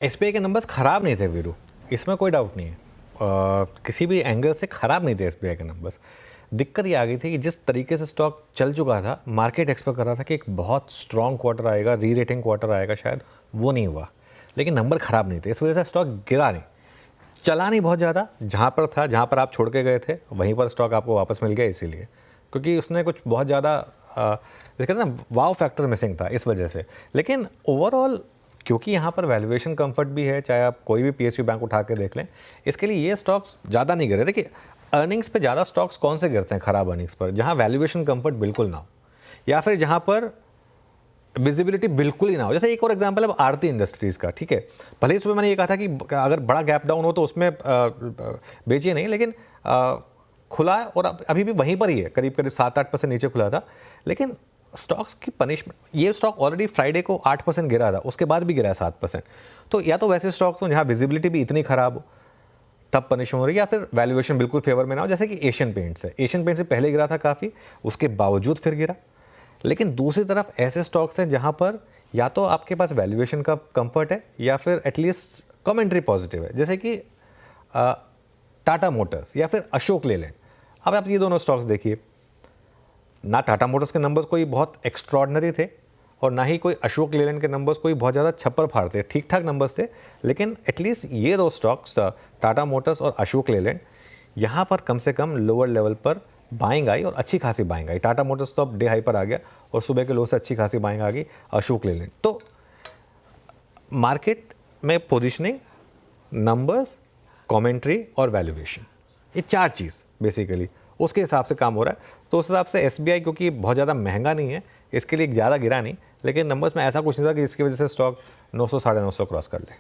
SBI के numbers ख़राब नहीं थे वीरू, इसमें कोई डाउट नहीं है। किसी भी एंगल से ख़राब नहीं थे एसबीआई के नंबर्स। दिक्कत ये आ गई थी कि जिस तरीके से स्टॉक चल चुका था, मार्केट एक्सपेक्ट कर रहा था कि एक बहुत स्ट्रॉन्ग क्वार्टर आएगा, री रेटिंग क्वार्टर आएगा, शायद वो नहीं हुआ। लेकिन नंबर ख़राब नहीं थे, इस वजह से स्टॉक गिरा नहीं, चला नहीं बहुत ज़्यादा। जहाँ पर था, जहाँ पर आप छोड़ के गए थे, वहीं पर स्टॉक आपको वापस मिल गया, इसीलिए क्योंकि उसने कुछ बहुत ज़्यादा कहते हैं ना, वाव फैक्टर मिसिंग था, इस वजह से। लेकिन ओवरऑल क्योंकि यहाँ पर वैल्यूएशन कंफर्ट भी है, चाहे आप कोई भी पीएसयू बैंक उठा के देख लें, इसके लिए ये स्टॉक्स ज़्यादा नहीं गिरे। देखिए, अर्निंग्स पे ज़्यादा स्टॉक्स कौन से गिरते हैं? खराब अर्निंग्स पर, जहाँ वैल्यूएशन कंफर्ट बिल्कुल ना हो, या फिर जहाँ पर विजिबिलिटी बिल्कुल ही ना हो। जैसे एक और एग्जांपल है आरती इंडस्ट्रीज़ का, ठीक है। भले ही सुबह मैंने ये कहा था कि अगर बड़ा गैप डाउन हो तो उसमें बेचिए नहीं, लेकिन खुला है और अभी भी वहीं पर ही है, करीब करीब 7-8% नीचे खुला था। लेकिन स्टॉक्स की पनिशमेंट, ये स्टॉक ऑलरेडी फ्राइडे को 8% गिरा था, उसके बाद भी गिरा है 7%। तो या तो वैसे स्टॉक्स हो जहाँ विजिबिलिटी भी इतनी खराब हो तब पनिशमेंट हो रही है, या फिर वैल्यूएशन बिल्कुल फेवर में ना हो, जैसे कि एशियन पेंट्स है। एशियन पेंट्स से पहले गिरा था काफ़ी, उसके बावजूद फिर गिरा। लेकिन दूसरी तरफ ऐसे स्टॉक्स हैं जहाँ पर या तो आपके पास वैल्यूएशन का कंफर्ट है, या फिर एटलीस्ट कमेंट्री पॉजिटिव है, जैसे कि टाटा मोटर्स या फिर अशोक लेलैंड। अब आप ये दोनों स्टॉक्स देखिए, ना टाटा मोटर्स के नंबर्स कोई बहुत एक्स्ट्रॉर्डनरी थे, और ना ही कोई अशोक लेलैंड के नंबर्स कोई बहुत ज़्यादा छप्पर फाड़ थे, ठीक ठाक नंबर्स थे। लेकिन एटलीस्ट ये दो स्टॉक्स, टाटा मोटर्स और अशोक लेलैंड, यहाँ पर कम से कम लोअर लेवल पर बाइंग आई, और अच्छी खासी बाइंग आई। टाटा मोटर्स तो अब डे हाई पर आ गया और सुबह के लो से अच्छी खासी बाइंग आ गई। अशोक लेलैंड तो मार्केट में पोजिशनिंग, नंबर्स, कॉमेंट्री और वैल्यूएशन, ये चार चीज़ बेसिकली उसके हिसाब से काम हो रहा है। तो उस हिसाब से एसबीआई क्योंकि बहुत ज़्यादा महंगा नहीं है, इसके लिए ज़्यादा गिरा नहीं, लेकिन नंबर्स में ऐसा कुछ नहीं था कि जिसकी वजह से स्टॉक 900 साढ़े 900 क्रॉस कर ले।